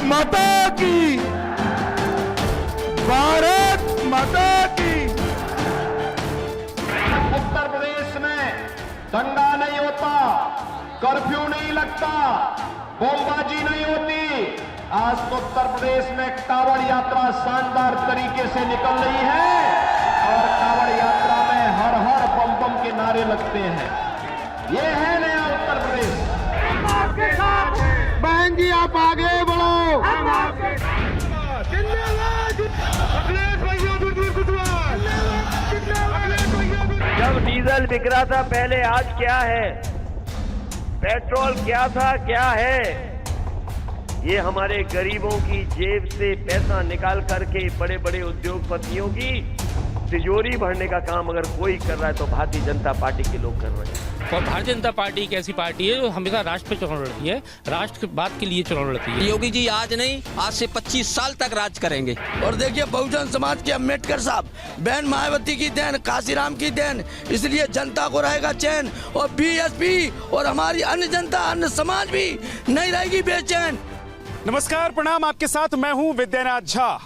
माता की, भारत माता की। उत्तर प्रदेश में दंगा नहीं होता, कर्फ्यू नहीं लगता, बमबाजी नहीं होती। आज तो उत्तर प्रदेश में कांवड़ यात्रा शानदार तरीके से निकल रही है और कांवड़ यात्रा में हर हर बम बम के नारे लगते हैं। ये है नया उत्तर प्रदेश। आपके साथ हैं। बहन जी आप आगे बढ़ो। हम आपके जब डीजल बिक रहा था पहले, आज क्या है? पेट्रोल क्या था, क्या है? ये हमारे गरीबों की जेब से पैसा निकाल करके बड़े बड़े उद्योगपतियों की तिजोरी भरने का काम अगर कोई कर रहा है तो भारतीय जनता पार्टी के लोग कर रहे हैं। और भारतीय जनता पार्टी एक ऐसी पार्टी है जो हमेशा राष्ट्र पे चुनाव लड़ती है, राष्ट्र के बात के लिए चुनाव लड़ती है। योगी जी आज नहीं, आज से 25 साल तक राज करेंगे। और देखिए बहुजन समाज के अम्बेडकर साहब, बहन मायावती की देन, काशीराम की देन, इसलिए जनता को रहेगा चैन। और बीएसपी और हमारी अन्य जनता, अन्य समाज भी नहीं रहेगी बेचैन। नमस्कार, प्रणाम। आपके साथ मैं हूं विद्यानाथ झा।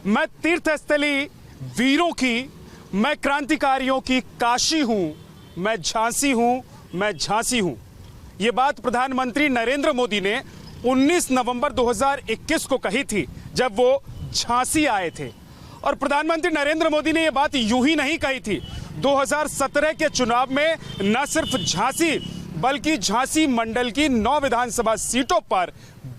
मैं तीर्थस्थली वीरों की, मैं क्रांतिकारियों की काशी हूं, मैं झांसी हूं, मैं झांसी हूं। ये बात प्रधानमंत्री नरेंद्र मोदी ने 19 नवंबर 2021 को कही थी जब वो झांसी आए थे। और प्रधानमंत्री नरेंद्र मोदी ने ये बात यूं ही नहीं कही थी। 2017 के चुनाव में न सिर्फ झांसी बल्कि झांसी मंडल की 9 विधानसभा सीटों पर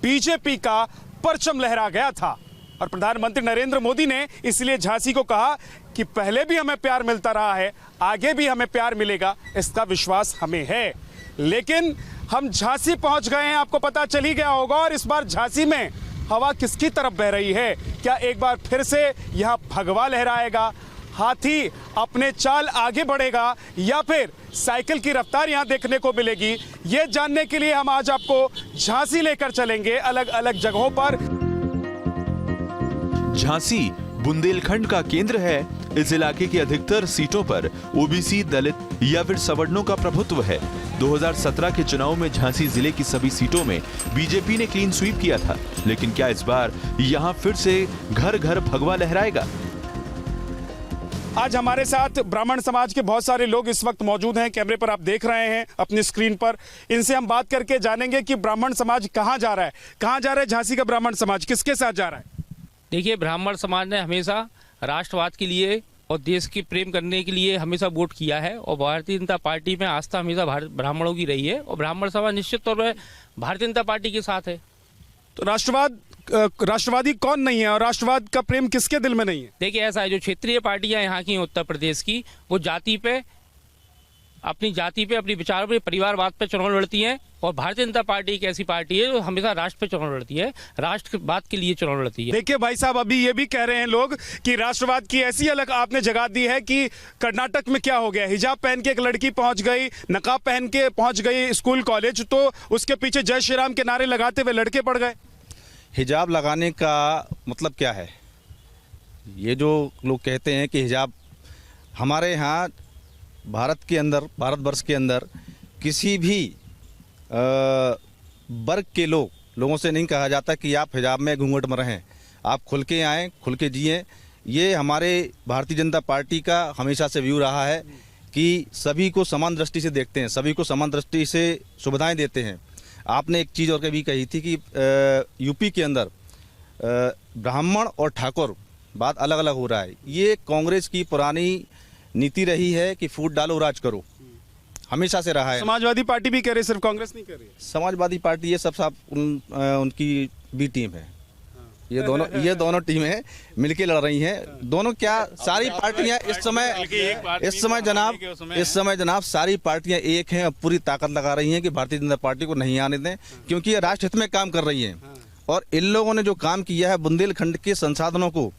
बीजेपी का परचम लहरा गया था। और प्रधानमंत्री नरेंद्र मोदी ने इसलिए झांसी को कहा कि पहले भी हमें प्यार मिलता रहा है, आगे भी हमें प्यार मिलेगा, इसका विश्वास हमें है। लेकिन हम झांसी पहुंच गए हैं, आपको पता चल ही गया होगा। और इस बार झांसी में हवा किसकी तरफ बह रही है? क्या एक बार फिर से यहां भगवा लहराएगा, हाथी अपने चाल आगे बढ़ेगा, या फिर साइकिल की रफ्तार यहां देखने को मिलेगी? ये जानने के लिए हम आज आपको झांसी लेकर चलेंगे अलग अलग जगहों पर। झांसी बुंदेलखंड का केंद्र है। इस इलाके की अधिकतर सीटों पर ओबीसी, दलित या फिर सवर्णों का प्रभुत्व है। 2017 के चुनाव में झांसी जिले की सभी सीटों में बीजेपी ने क्लीन स्वीप किया था। लेकिन क्या इस बार यहां फिर से घर घर भगवा लहराएगा? आज हमारे साथ ब्राह्मण समाज के बहुत सारे लोग इस वक्त मौजूद हैं। कैमरे पर आप देख रहे हैं अपनी स्क्रीन पर। इनसे हम बात करके जानेंगे कि ब्राह्मण समाज कहां जा रहा है, कहां जा रहा है झांसी का ब्राह्मण समाज, किसके साथ जा रहा है? देखिए, ब्राह्मण समाज ने हमेशा राष्ट्रवाद के लिए और देश के प्रेम करने के लिए हमेशा वोट किया है। और भारतीय जनता पार्टी में आस्था हमेशा ब्राह्मणों की रही है। और ब्राह्मण समाज निश्चित तौर पर भारतीय जनता पार्टी के साथ है। तो राष्ट्रवादी कौन नहीं है और राष्ट्रवाद का प्रेम किसके दिल में नहीं है? देखिए, ऐसा है, जो क्षेत्रीय पार्टियां यहाँ की उत्तर प्रदेश की, वो जाति पे, अपनी विचारों पे, परिवारवाद पे चुनाव लड़ती हैं। और भारतीय जनता पार्टी एक ऐसी पार्टी है जो हमेशा राष्ट्र पे चुनाव लड़ती है, राष्ट्र के बात के लिए चुनाव लड़ती है। देखिए भाई साहब, अभी ये भी कह रहे हैं लोग कि राष्ट्रवाद की ऐसी अलग आपने जगा दी है कि कर्नाटक में क्या हो गया, हिजाब पहन के एक लड़की पहुंच गई, नकाब पहन के पहुंच गई स्कूल कॉलेज, तो उसके पीछे जय श्री राम के नारे लगाते हुए लड़के पड़ गए। हिजाब लगाने का मतलब क्या है? ये जो लोग कहते हैं कि हिजाब, हमारे यहाँ भारत के अंदर, भारतवर्ष के अंदर किसी भी वर्ग के लोगों से नहीं कहा जाता कि आप हिजाब में, घूंघट में रहें। आप खुल के आएँ, खुल के जिएँ। ये हमारे भारतीय जनता पार्टी का हमेशा से व्यू रहा है कि सभी को समान दृष्टि से देखते हैं, सभी को समान दृष्टि से सुविधाएं देते हैं। आपने एक चीज़ और कभी कही थी कि यूपी के अंदर ब्राह्मण और ठाकुर बात अलग अलग हो रहा है। ये कांग्रेस की पुरानी नीति रही है कि फूट डालो राज करो, हमेशा से रहा है। समाजवादी पार्टी भी कह रही है, सिर्फ कांग्रेस नहीं कर रही है। समाजवादी पार्टी ये सब उनकी भी टीम है। ये दोनों टीमें मिलके लड़ रही हैं। दोनों क्या, सारी पार्टियां इस समय जनाब सारी पार्टियां एक हैं और पूरी ताकत लगा रही हैं कि भारतीय जनता पार्टी को नहीं आने दें, क्योंकि ये राष्ट्र हित में काम कर रही हैं। और इन लोगों ने जो काम किया है, बुंदेलखंड के संसाधनों को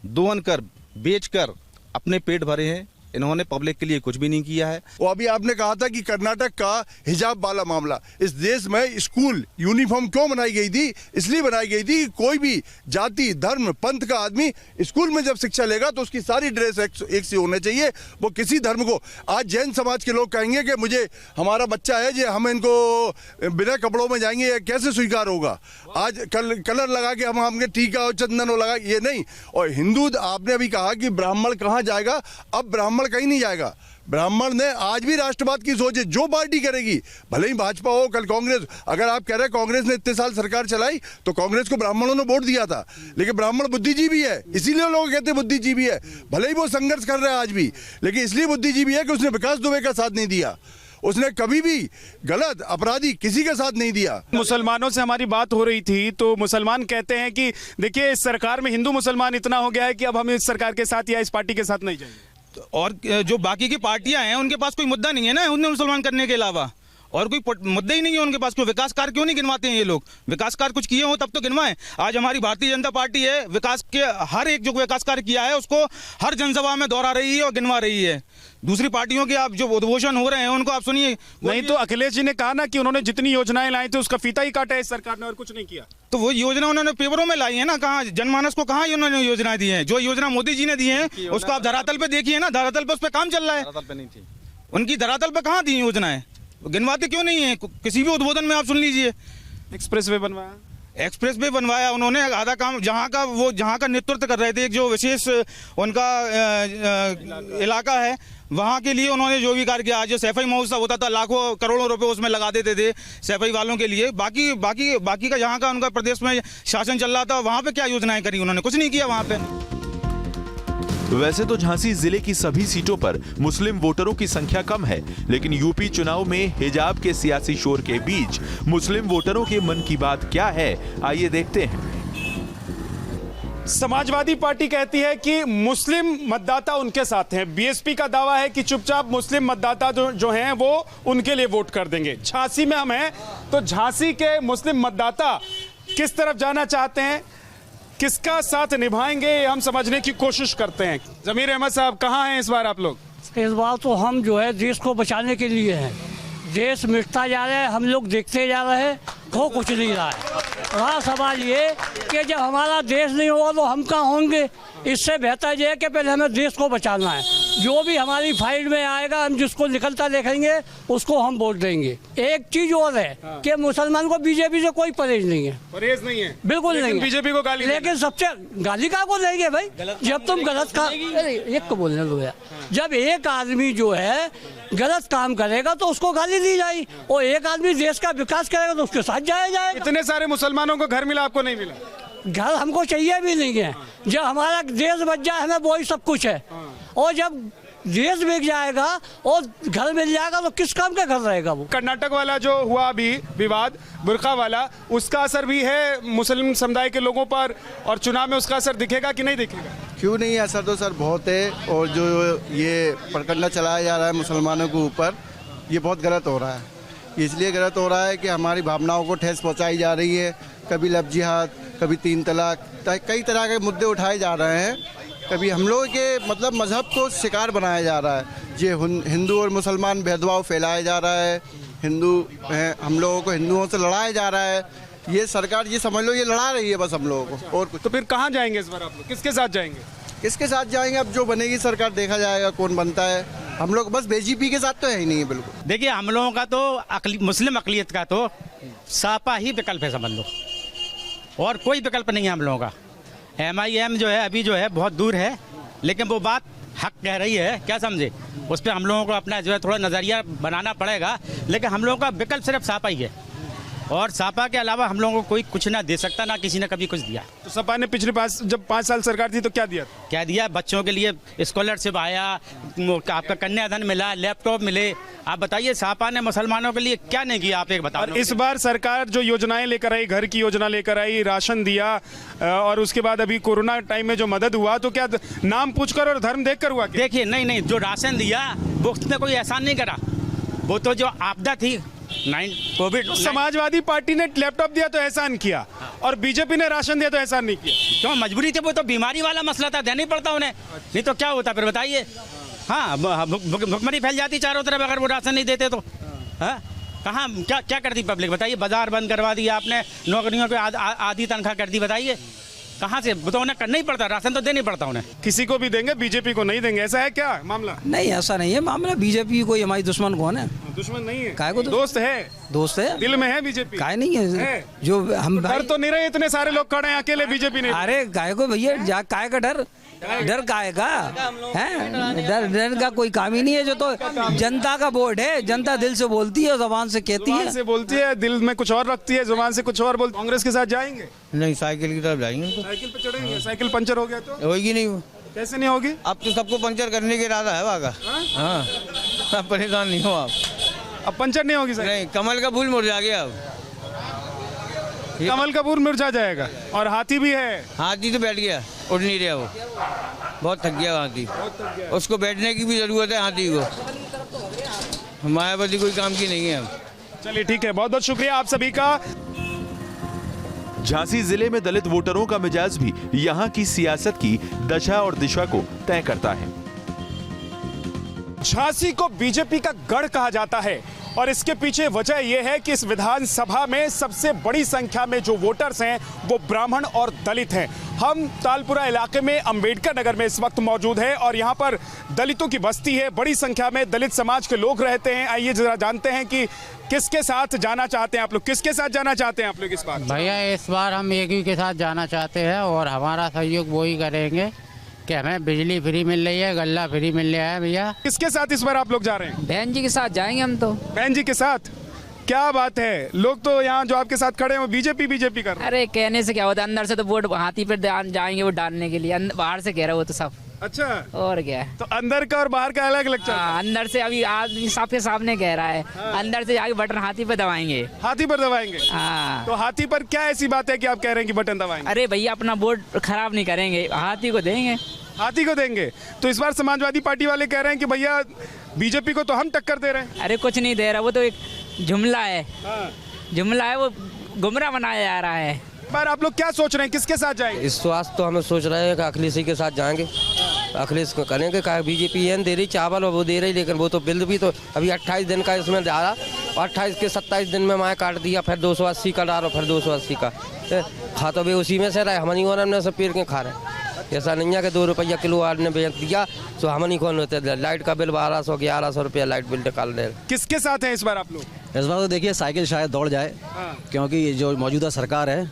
दोहन कर, बेच कर अपने पेट भरे हैं इन्होंने पब्लिक के लिए कुछ भी नहीं किया है। वो अभी आपने कहा था कि कर्नाटक का हिजाब वाला मामला, इस देश में स्कूल यूनिफॉर्म क्यों बनाई गई थी? इसलिए बनाई गई थी कि कोई भी जाति धर्म पंथ का आदमी स्कूल में जब शिक्षा लेगा तो उसकी सारी ड्रेस एक सी होने चाहिए। वो किसी धर्म को, आज जैन समाज के लोग कहेंगे कि मुझे हमारा बच्चा है जो हम इनको बिना कपड़ों में जाएंगे, कैसे स्वीकार होगा? आज कलर लगा के हम टीका और चंदन लगा, ये नहीं। और हिंदू, आपने अभी कहा कि ब्राह्मण कहाँ जाएगा, अब ब्राह्मण कहीं नहीं जाएगा। ब्राह्मण ने आज भी राष्ट्रवाद की सोच है, जो पार्टी करेगी, भले ही भाजपा हो कल कांग्रेस। अगर आप कह रहे हैं कांग्रेस ने इतने साल सरकार चलाई तो कांग्रेस को ब्राह्मणों ने वोट दिया था, लेकिन ब्राह्मण बुद्धिजीवी है, इसीलिए लोग कहते हैं बुद्धिजीवी है। भले ही वो संघर्ष कर रहे हैं आज भी, लेकिन इसलिए बुद्धिजीवी है कि उसने विकास दुबे का साथ नहीं दिया, उसने कभी भी गलत अपराधी किसी का साथ नहीं दिया। मुसलमानों से हमारी बात हो रही थी तो मुसलमान कहते हैं कि देखिए इस सरकार में हिंदू मुसलमान इतना हो गया है कि अब हम इस सरकार के साथ या इस पार्टी के साथ नहीं जाएंगे। और जो बाकी की पार्टियां हैं उनके पास कोई मुद्दा नहीं है ना हिंदू मुसलमान करने के अलावा, और कोई मुद्दा ही नहीं है उनके पास। कोई विकास कार्य क्यों नहीं गिनवाते हैं ये लोग? विकास कार्य कुछ किए हो तब तो गिनवाएं। आज हमारी भारतीय जनता पार्टी है, विकास के हर एक जो विकास कार्य किया है उसको हर जनसभा में दोहरा रही है और गिनवा रही है। दूसरी पार्टियों के आप जो उद्घोषण हो रहे हैं उनको आप सुनिए। नहीं तो अखिलेश जी ने कहा ना कि उन्होंने जितनी योजनाएं लाई थी उसका फीता ही काटा है इस सरकार ने और कुछ नहीं किया। तो वो योजना उन्होंने पेपरों में लाई है ना, कहाँ जनमानस को कहाँ उन्होंने योजनाएं दी हैं? जो योजना मोदी जी ने दी है उसको आप धरातल पे देखिए ना, धरातल पे उस पर काम चल रहा है। उनकी धरातल पे कहाँ दी योजनाएं? गिनवाते क्यों नहीं है? किसी भी उद्बोधन में आप सुन लीजिए। एक्सप्रेसवे बनवाया, एक्सप्रेसवे बनवाया उन्होंने, आधा काम जहाँ का नेतृत्व कर रहे थे, एक जो विशेष उनका इलाका है वहाँ के लिए उन्होंने जो भी कार्य किया। जो सैफई महोत्सव होता था लाखों करोड़ों रुपए उसमें लगा देते थे सैफई वालों के लिए। बाकी का जहाँ का उनका प्रदेश में शासन चल रहा था वहाँ पे क्या योजनाएं करी उन्होंने? कुछ नहीं किया वहाँ पे। वैसे तो झांसी जिले की सभी सीटों पर मुस्लिम वोटरों की संख्या कम है, लेकिन यूपी चुनाव में हिजाब के सियासी शोर के बीच मुस्लिम वोटरों के मन की बात क्या है, आइए देखते हैं। समाजवादी पार्टी कहती है कि मुस्लिम मतदाता उनके साथ हैं। बीएसपी का दावा है कि चुपचाप मुस्लिम मतदाता जो हैं वो उनके लिए वोट कर देंगे। झांसी में हम हैं तो झांसी के मुस्लिम मतदाता किस तरफ जाना चाहते हैं, किसका साथ निभाएंगे, हम समझने की कोशिश करते हैं। जमीर अहमद साहब, कहाँ हैं इस बार आप लोग? इस बार तो हम जो है देश को बचाने के लिए हैं। देश मिटता जा रहा है, हम लोग देखते जा रहे हैं, हो कुछ नहीं रहा है। रहा सवाल ये कि जब हमारा देश नहीं होगा तो हम कहाँ होंगे? इससे बेहतर ये है कि पहले हमें देश को बचाना है। जो भी हमारी फाइल में आएगा हम जिसको निकलता देखेंगे उसको हम वोट देंगे। एक चीज और है कि मुसलमान को बीजेपी से कोई परहेज नहीं है। परहेज नहीं है? बिल्कुल नहीं है। बीजेपी को गाली, लेकिन सबसे गाली का को देंगे भाई जब तुम गलत काम, एक को बोलने दो यार। जब एक आदमी जो है गलत काम करेगा तो उसको गाली दी जाए, और एक आदमी देश का विकास करेगा तो उसके साथ जाया जाए। इतने सारे मुसलमानों को घर मिला, आपको नहीं मिला? घर हमको चाहिए भी नहीं है। जब हमारा देश बच जाए हमें वही सब कुछ है, और जब देश बिक जाएगा और घर मिल जाएगा तो किस काम का घर रहेगा वो? कर्नाटक वाला जो हुआ अभी विवाद बुर्का वाला, उसका असर भी है मुस्लिम समुदाय के लोगों पर, और चुनाव में उसका असर दिखेगा कि नहीं दिखेगा? क्यों नहीं, असर तो सर बहुत है। और जो ये प्रकरण चलाया जा रहा है मुसलमानों के ऊपर, ये बहुत गलत हो रहा है। इसलिए गलत हो रहा है कि हमारी भावनाओं को ठेस पहुंचाई जा रही है। कभी लव जिहाद, कभी 3 तलाक, कई तरह के मुद्दे उठाए जा रहे हैं। कभी हम लोगों के मतलब मजहब को शिकार बनाया जा रहा है। ये हिंदू और मुसलमान भेदभाव फैलाया जा रहा है। हिंदू हम लोगों को हिंदुओं से लड़ाया जा रहा है। ये सरकार ये समझ लो ये लड़ा रही है बस हम लोगों को, और कुछ। तो फिर कहाँ जाएंगे इस बार आप लोग? किसके साथ जाएंगे? किसके साथ जाएंगे? अब जो बनेगी सरकार देखा जाएगा कौन बनता है। हम लोग बस बीजेपी के साथ तो है ही नहीं है बिल्कुल। देखिए हम लोगों का तो मुस्लिम अकलियत का तो सापा ही विकल्प है, समझ लो, और कोई विकल्प नहीं है हम लोगों का। MIM जो है अभी जो है बहुत दूर है, लेकिन वो बात हक कह रही है, क्या समझे? उस पर हम लोगों को अपना जो है थोड़ा नज़रिया बनाना पड़ेगा, लेकिन हम लोगों का विकल्प सिर्फ सापा ही है, और सापा के अलावा हम लोगों को कोई कुछ ना दे सकता, ना किसी ने कभी कुछ दिया। तो सपा ने पिछले जब 5 साल सरकार थी तो क्या दिया? क्या दिया? बच्चों के लिए स्कॉलरशिप आया, आपका कन्याधन मिला, लैपटॉप मिले। आप बताइए सापा ने मुसलमानों के लिए क्या नहीं किया? आप एक बताओ। और इस बार सरकार जो योजनाएं लेकर आई, घर की योजना लेकर आई, राशन दिया, और उसके बाद अभी कोरोना टाइम में जो मदद हुआ, तो क्या नाम पूछकर और धर्म देखकर हुआ? देखिए नहीं, जो राशन दिया वो उसने कोई एहसान नहीं करा, वो तो जो आपदा थी कोविड। समाजवादी पार्टी ने लैपटॉप दिया तो एहसान किया, और बीजेपी ने राशन दिया तो एहसान नहीं किया। क्यों? मजबूरी थी, वो तो बीमारी वाला मसला था, देना ही पड़ता उन्हें, नहीं तो क्या होता फिर बताइए? हाँ, भुखमरी फैल जाती चारों तरफ अगर वो राशन नहीं देते तो। हाँ, कहाँ क्या क्या करती पब्लिक बताइए? बाजार बंद करवा दिया आपने, नौकरियों पे आधी तनख्वाह कर दी, बताइए कहाँ से? तो उन्हें करना ही पड़ता, राशन तो देना ही पड़ता उन्हें। किसी को भी देंगे, बीजेपी को नहीं देंगे, ऐसा है क्या मामला? नहीं, ऐसा नहीं है मामला। बीजेपी कोई हमारी दुश्मन कौन है? दुश्मन नहीं है, काय को दोस्त है। दोस्त है, दिल में है बीजेपी। काय नहीं है जो हम डर तो नहीं रहे, इतने सारे लोग खड़े हैं, अकेले बीजेपी नहीं। अरे काय को भैया, काय का डर? डर काय का है? डर का कोई काम ही नहीं है। जो तो जनता का वोट है, जनता दिल से बोलती है, जुबान से कहती है। से बोलती है, दिल में कुछ और रखती है, जुबान से कुछ और बोलती। कांग्रेस के साथ जाएंगे? नहीं, साइकिल की तरफ जाएंगे। साइकिल पे चढ़ेंगे? साइकिल पंचर हो गया तो होगी नहीं। कैसे नहीं होगी? अब तो सबको पंचर करने का इरादा है वहाँ का। हाँ, आप परेशान नहीं हो आप। अब पंचर नहीं होगी? नहीं, कमल का फूल मुरझा गया अब। कमल का फूल मुरझा जाएगा। और हाथी भी है? हाथी तो बैठ गया, उड़ नहीं रहा वो, बहुत थक गया हाथी। उसको बैठने की भी जरूरत है हाथी को। मायावती कोई काम की नहीं है अब। चलिए ठीक है, बहुत बहुत शुक्रिया आप सभी का। झांसी जिले में दलित वोटरों का मिजाज भी यहाँ की सियासत की दशा और दिशा को तय करता है। झांसी को बीजेपी का गढ़ कहा जाता है और इसके पीछे वजह यह है कि इस विधानसभा में सबसे बड़ी संख्या में जो वोटर्स हैं वो ब्राह्मण और दलित हैं। हम तालपुरा इलाके में अंबेडकर नगर में इस वक्त मौजूद है और यहाँ पर दलितों की बस्ती है, बड़ी संख्या में दलित समाज के लोग रहते हैं। आइए जरा जानते हैं कि किसके साथ जाना चाहते हैं आप लोग। किसके साथ जाना चाहते हैं आप लोग इस बार? भैया इस बार हम एक ही के साथ जाना चाहते हैं और हमारा सहयोग वो ही करेंगे कि हमें बिजली फ्री मिल रही है, गल्ला फ्री मिल रहा है। भैया किसके साथ इस बार आप लोग जा रहे हैं? बहन जी के साथ जाएंगे हम तो। बहन जी के साथ? क्या बात है, लोग तो यहाँ जो आपके साथ खड़े हैं वो बीजेपी कर रहे हैं। अरे कहने से क्या होता है, अंदर से तो वोट हाथी पर जाएंगे वोट डालने के लिए, बाहर से कह रहे हो तो सब। अच्छा, और क्या? तो अंदर का और बाहर का अलग अलग? अंदर से अभी आदमी सबके सामने कह रहा है। अंदर से जाके बटन हाथी पे दबाएंगे। हाथी पर दबाएंगे? हाँ। तो हाथी पर क्या ऐसी बात है कि आप कह रहे हैं कि बटन दबाएंगे? अरे भैया अपना वोट खराब नहीं करेंगे, हाथी को देंगे। हाथी को देंगे? तो इस बार समाजवादी पार्टी वाले कह रहे हैं कि भैया बीजेपी को तो हम टक्कर दे रहे हैं। अरे कुछ नहीं दे रहा, वो तो एक जुमला है। जुमला है, वो गुमराह बनाया जा रहा है। पर आप लोग क्या सोच रहे हैं, किसके साथ जाएंगे? इस वास्ते तो हम सोच रहे हैं कि अखिलेश के साथ जाएंगे। अखिलेश को करेंगे, कहा बीजेपी एन दे रही चावल और वो दे रही, लेकिन वो तो बिल भी तो अभी 28 दिन का इसमें जा रहा, 28 के 27 दिन में माँ काट दिया, फिर 280 का डालो, फिर 280 का खा तो भी उसी में से रहा है। हमनी को सब पेड़ के खा रहे हैं। ऐसा नहीं है कि 2 रुपया किलो आपने बेच दिया तो हमनी कौन होते। लाइट का बिल 1200-1100 रुपया लाइट बिल निकाल रहे। किसके साथ है इस बार आप लोग? इस बार तो देखिए साइकिल शायद दौड़ जाए, क्योंकि जो मौजूदा सरकार है,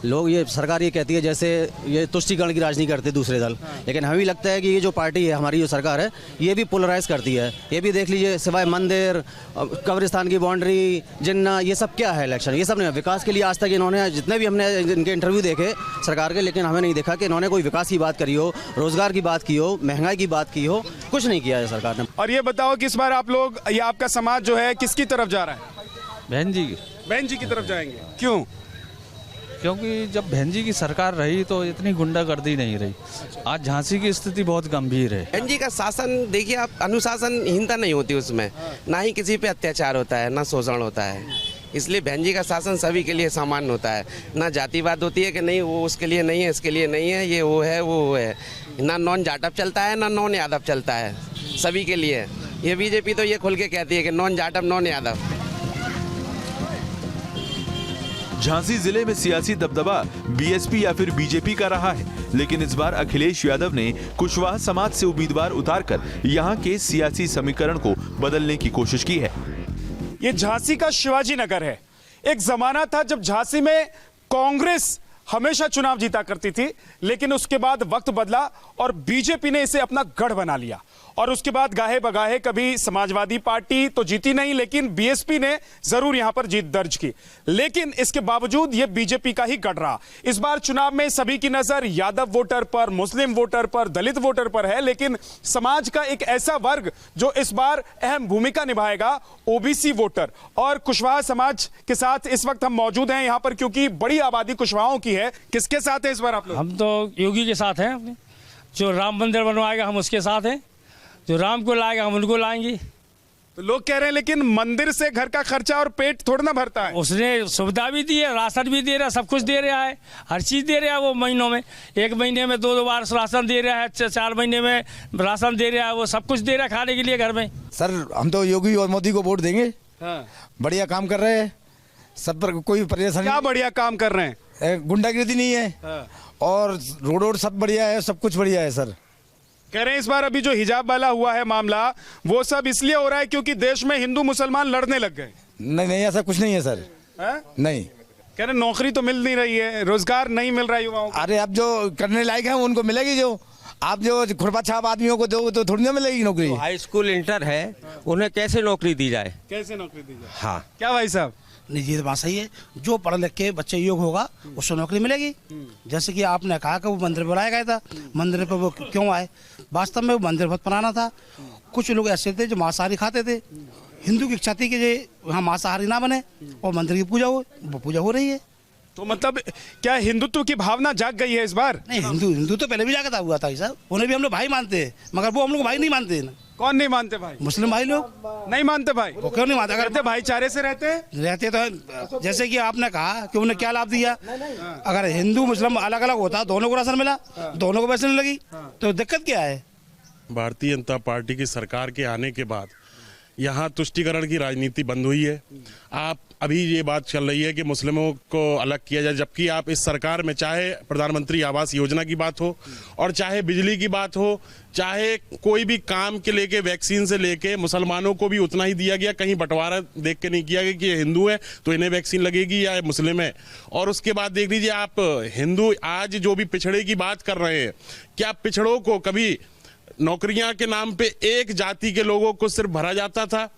लोग ये सरकार ये कहती है जैसे ये तुष्टीकरण की राजनीति करते दूसरे दल, लेकिन हमें भी लगता है कि ये जो पार्टी है हमारी, जो सरकार है, ये भी पोलराइज करती है। ये भी देख लीजिए, सिवाय मंदिर, कब्रिस्तान की बाउंड्री, जिन्ना, ये सब क्या है इलेक्शन, ये सब नहीं। विकास के लिए आज तक इन्होंने, जितने भी हमने इनके इंटरव्यू देखे सरकार के, लेकिन हमें नहीं देखा कि इन्होंने कोई विकास की बात करी हो, रोजगार की बात की हो, महंगाई की बात की हो, कुछ नहीं किया है सरकार ने। और ये बताओ कि इस बार आप लोग, ये आपका समाज जो है किसकी तरफ जा रहा है? बहन जी की। बहन जी की तरफ जाएंगे? क्यों? क्योंकि जब बहन जी की सरकार रही तो इतनी गुंडागर्दी नहीं रही। आज झांसी की स्थिति बहुत गंभीर है। बहन जी का शासन देखिए आप, अनुशासनहीनता नहीं होती उसमें, ना ही किसी पे अत्याचार होता है, ना शोषण होता है। इसलिए बहन जी का शासन सभी के लिए सामान्य होता है। ना जातिवाद होती है कि नहीं वो उसके लिए नहीं है, इसके लिए नहीं है, ये वो है वो है। ना नॉन जाटव चलता है, ना नॉन यादव चलता है, सभी के लिए। ये बीजेपी तो ये खुल के कहती है कि नॉन जाटव नॉन यादव। झांसी जिले में सियासी दबदबा बीएसपी या फिर बीजेपी का रहा है, लेकिन इस बार अखिलेश यादव ने कुशवाहा समाज से उम्मीदवार उतारकर यहां के सियासी समीकरण को बदलने की कोशिश की है। ये झांसी का शिवाजी नगर है। एक जमाना था जब झांसी में कांग्रेस हमेशा चुनाव जीता करती थी, लेकिन उसके बाद वक्त बदला और बीजेपी ने इसे अपना गढ़ बना लिया। और उसके बाद गाहे बगाहे कभी समाजवादी पार्टी तो जीती नहीं, लेकिन बीएसपी ने जरूर यहां पर जीत दर्ज की। लेकिन इसके बावजूद यह बीजेपी का ही गढ़ रहा। इस बार चुनाव में सभी की नजर यादव वोटर पर, मुस्लिम वोटर पर, दलित वोटर पर है, लेकिन समाज का एक ऐसा वर्ग जो इस बार अहम भूमिका निभाएगा, ओबीसी वोटर। और कुशवाहा समाज के साथ इस वक्त हम मौजूद हैं यहां पर, क्योंकि बड़ी आबादी कुशवाहाओं की है। किसके साथ है इस बार आप लोग? हम तो योगी के साथ हैं। जो राम मंदिर बनवाएगा हम उसके साथ हैं, जो राम को लाएगा हम उनको लाएंगे। तो लोग कह रहे हैं लेकिन मंदिर से घर का खर्चा और पेट थोड़ा ना भरता है। उसने सुविधा भी दी है, राशन भी दे रहा है, सब कुछ दे रहा है, हर चीज़ दे रहा है। वो महीनों में, एक महीने में 2 बार राशन दे रहा है, 4 महीने में राशन दे रहा है, वो सब कुछ दे रहा है खाने के लिए घर में। सर हम तो योगी और मोदी को वोट देंगे। हाँ। बढ़िया काम कर रहे हैं, सब पर कोई परेशानी। क्या बढ़िया काम कर रहे हैं? गुंडागिर्दी नहीं है। हाँ। और रोड सब बढ़िया है, सब कुछ बढ़िया है सर। कह रहे हैं इस बार अभी जो हिजाब वाला हुआ है मामला, वो सब इसलिए हो रहा है क्योंकि देश में हिंदू मुसलमान लड़ने लग गए। नहीं नहीं, ऐसा कुछ नहीं है सर। नहीं, कह रहे नौकरी तो मिल नहीं रही है, रोजगार नहीं मिल रहा है युवाओं को। अरे अब जो करने लायक है उनको मिलेगी, जो आप जो खुरपा छाप आदमियों को दो तो थोड़ी ना मिलेगी नौकरी। तो हाई स्कूल इंटर है, उन्हें कैसे नौकरी दी जाए? कैसे नौकरी दी जाए? हाँ, क्या भाई साहब? नहीं, ये बात सही है। जो पढ़ लिख के बच्चे योग्य होगा उसको नौकरी मिलेगी। जैसे कि आपने कहा कि वो मंदिर बुलाया गया था, मंदिर पर वो क्यों आए? वास्तव में वो मंदिर बहुत पुराना था। कुछ लोग ऐसे थे जो मांसाहारी खाते थे। हिंदू की इच्छा थी कि ये वहाँ मांसाहारी ना बने और मंदिर की पूजा हो, वो पूजा हो रही है। तो मतलब क्या हिंदुत्व की भावना जाग गई है इस बार? नहीं, हिंदू तो पहले भी जागता हुआ था साहब, उन्हें भी हम लोग भाई मानते हैं, मगर वो हम लोग भाई नहीं मानते ना। कौन नहीं मानते भाई? मुस्लिम भाई लोग नहीं मानते भाई। वो क्यों नहीं मानते? अगर भाईचारे से रहते तो जैसे कि आपने कहा कि उन्हें क्या लाभ दिया, अगर हिंदू मुस्लिम अलग अलग होता, दोनों को राशन मिला, दोनों को पैसे नहीं लगी, तो दिक्कत क्या है? भारतीय जनता पार्टी की सरकार के आने के बाद यहाँ तुष्टीकरण की राजनीति बंद हुई है। आप अभी ये बात चल रही है कि मुस्लिमों को अलग किया जाए, जबकि आप इस सरकार में चाहे प्रधानमंत्री आवास योजना की बात हो और चाहे बिजली की बात हो, चाहे कोई भी काम के लेके वैक्सीन से लेके मुसलमानों को भी उतना ही दिया गया। कहीं बंटवारा देख के नहीं किया गया कि ये हिंदू है तो इन्हें वैक्सीन लगेगी या मुस्लिम है। और उसके बाद देख लीजिए आप, हिंदू आज जो भी पिछड़े की बात कर रहे हैं, क्या पिछड़ों को कभी नौकरियां के नाम पे एक जाति के लोगों को सिर्फ भरा जाता था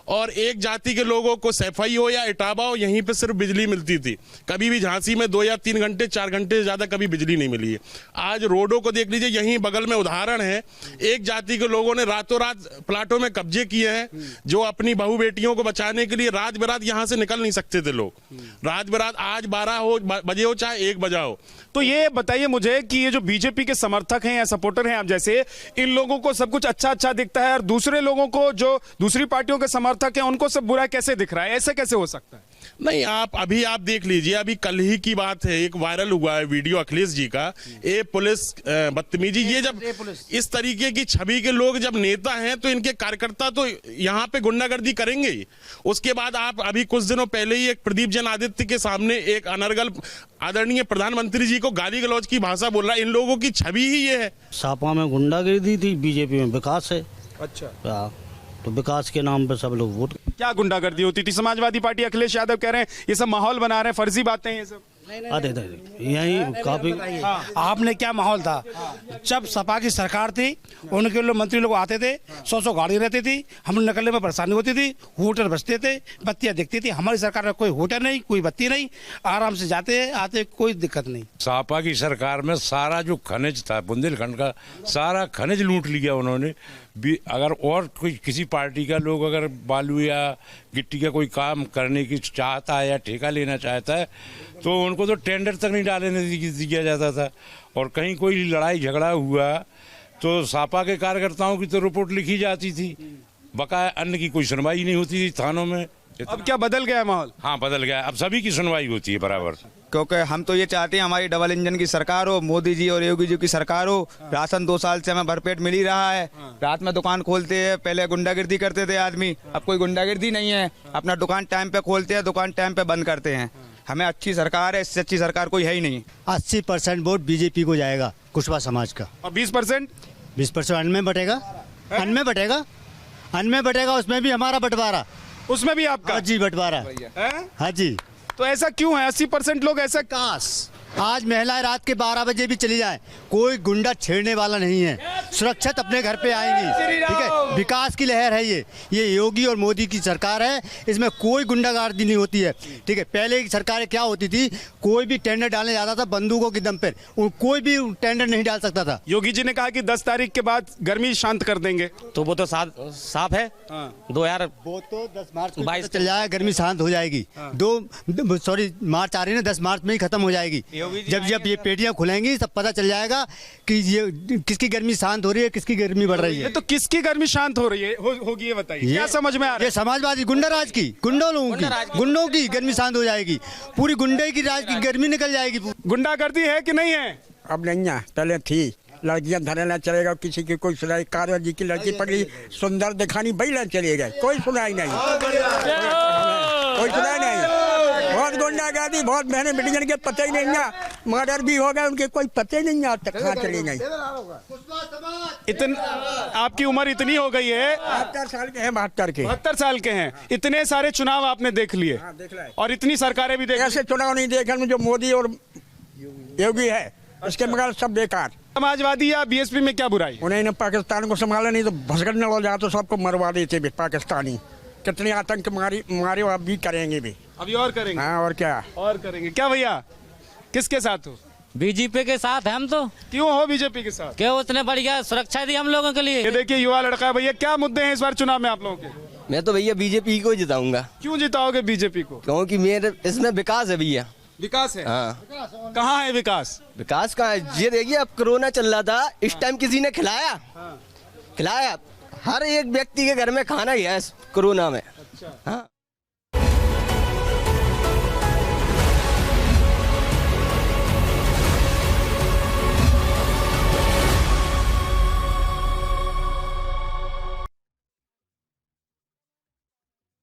और एक जाति के लोगों को सैफई हो या इटावा हो, यहीं पे सिर्फ बिजली मिलती थी। कभी भी झांसी में 2 या 3 घंटे 4 घंटे से ज़्यादा कभी बिजली नहीं मिली है। आज रोडों को देख लीजिए, यहीं बगल में उदाहरण है, एक जाति के लोगों ने रातों रात प्लाटों में कब्जे किए हैं, जो अपनी बहू बेटियों को बचाने के लिए रात बेरात यहाँ से निकल नहीं सकते थे लोग। रात बेरात आज 12 बजे हो चाहे 1 बजा हो। तो ये बताइए मुझे कि ये जो बीजेपी के समर्थक हैं या सपोर्टर हैं आप जैसे, इन लोगों को सब कुछ अच्छा अच्छा दिखता है और दूसरे लोगों को, जो दूसरी पार्टियों के समर्थक हैं, उनको सब बुरा कैसे दिख रहा है? ऐसे कैसे हो सकता है? नहीं, आप देख लीजिए, अभी कल ही की बात है, एक वायरल हुआ है वीडियो अखिलेश जी का, पुलिस बदतमीजी। ये जब इस तरीके की छवि के लोग जब नेता हैं तो इनके कार्यकर्ता तो यहाँ पे गुंडागर्दी करेंगे ही। उसके बाद आप अभी कुछ दिनों पहले ही एक प्रदीप जैन आदित्य के सामने एक अनर्गल आदरणीय प्रधानमंत्री जी को गाली गलौज की भाषा बोल रहा है। इन लोगों की छवि ही ये है। सपा में गुंडागर्दी थी, बीजेपी में विकास है। अच्छा, तो विकास के नाम पे सब लोग वोट। क्या गुंडागर्दी होती थी? समाजवादी पार्टी अखिलेश यादव कह रहे हैं ये सब माहौल बना रहे हैं, फर्जी बातें ये सब। अरे यही काफी। आपने क्या माहौल था जब सपा की सरकार थी, उनके लोग मंत्री लोग आते थे, 100 गाड़ी रहती थी, हम निकलने में परेशानी होती थी, होटल बचते थे, बत्तियां दिखती थी। हमारी सरकार में कोई होटल नहीं, कोई बत्ती नहीं, आराम से जाते आते, कोई दिक्कत नहीं। सपा की सरकार में सारा जो खनिज था बुंदेलखंड का, सारा खनिज लूट लिया उन्होंने। अगर और कोई किसी पार्टी का लोग अगर बालू या गिट्टी का कोई काम करने की चाहता है या ठेका लेना चाहता है तो उनको तो टेंडर तक नहीं डालने दिया जाता था। और कहीं कोई लड़ाई झगड़ा हुआ तो सपा के कार्यकर्ताओं की तो रिपोर्ट लिखी जाती थी, बकाया अन्य की कोई सुनवाई नहीं होती थी थानों में। अब क्या बदल गया माहौल? हाँ, बदल गया, अब सभी की सुनवाई होती है बराबर। क्योंकि हम तो ये चाहते हैं हमारी डबल इंजन की सरकार हो, मोदी जी और योगी जी की सरकार हो। राशन 2 साल से हमें भरपेट मिल ही रहा है। रात में दुकान खोलते हैं, पहले गुंडागिर्दी करते थे आदमी, अब कोई गुंडागिर्दी नहीं है। अपना दुकान टाइम पे खोलते हैं, दुकान टाइम पे बंद करते हैं। हमें अच्छी सरकार है, इससे अच्छी सरकार कोई है ही नहीं। 80% वोट बीजेपी को जाएगा, कुशवाहा समाज का। और 20%? 20% अन्न में बटेगा, अन्न में बटेगा, अन्न में बटेगा, उसमें भी हमारा बंटवारा। उसमें भी आपका? हाँ जी, बंटवारा। हाँ जी। तो ऐसा क्यों है? 80% लोग ऐसा काश आज महिलाएं रात के 12 बजे भी चली जाएं, कोई गुंडा छेड़ने वाला नहीं है, सुरक्षित अपने घर पे आएंगी। ठीक है, विकास की लहर है ये योगी और मोदी की सरकार है, इसमें कोई गुंडागर्दी नहीं होती है। ठीक है, पहले की सरकारें क्या होती थी, कोई भी टेंडर डालने जाता था बंदूकों के दम पर, कोई भी टेंडर नहीं डाल सकता था। योगी जी ने कहा कि 10 तारीख के बाद गर्मी शांत कर देंगे, तो वो तो साफ है। वो तो 10 मार्च को चल जाएगा, गर्मी शांत हो जाएगी। मार्च आ रही है ना, 10 मार्च में ही खत्म हो जाएगी। जब जब ये पेटियां खुलेंगी तब पता चल जाएगा कि ये किसकी गर्मी शांत हो रही है, किसकी गर्मी बढ़ रही है। तो किसकी गर्मी शांत हो रही है होगी ये बताइए, क्या समझ में आ रहा है? ये समाजवादी गुंडा राज की, गुंडों की गर्मी शांत हो जाएगी, पूरी गुंडे की राज की गर्मी निकल जाएगी। गुंडागर्दी है कि नहीं है? अब नहीं है, पहले थी। लड़कियां धरना चलेगा, किसी की कोई सुनाई, कारवा जी की लड़की पकड़ी, सुंदर दिखानी, बैला चले गए, कोई सुनाई नहीं, कोई सुनाई नहीं। बहुत गुंडागर्दी, बहुत बहने बेटियों के पता ही नहीं है, मर्डर भी हो गए, उनके कोई पता ही नहीं है आज तक कहाँ चली गई। आपकी उम्र इतनी हो गई है, 72 साल के हैं, 72 साल के हैं, इतने सारे चुनाव आपने देख लिए और इतनी सरकारें भी देख, ऐसे चुनाव नहीं देखे जो मोदी और योगी है, इसके मगर सब बेकार। समाजवादी या बीएसपी में क्या बुराई? उन्हें पाकिस्तान को संभाला नहीं तो भसगड़ने हो जाए तो सबको मरवा देते भी पाकिस्तानी। कितने आतंक मारे अब भी करेंगे भी, अभी और करेंगे। हाँ और क्या और करेंगे। क्या भैया किसके साथ हो? बीजेपी के साथ हम तो। क्यों हो बीजेपी के साथ? क्यों? उतने बढ़िया सुरक्षा दी हम लोगों के लिए। ये देखिए युवा लड़का है भैया, क्या मुद्दे हैं इस बार चुनाव में आप लोगों के? मैं तो भैया बीजेपी को जिताऊंगा। क्यों जिताओगे बीजेपी को? क्योंकि मेरे इसमें विकास है भैया। विकास है? हाँ। कहाँ है विकास? विकास कहाँ है? ये देखिए अब कोरोना चल रहा था, इस टाइम किसी ने खिलाया? खिलाया? हर एक व्यक्ति के घर में खाना ही है कोरोना में। हाँ।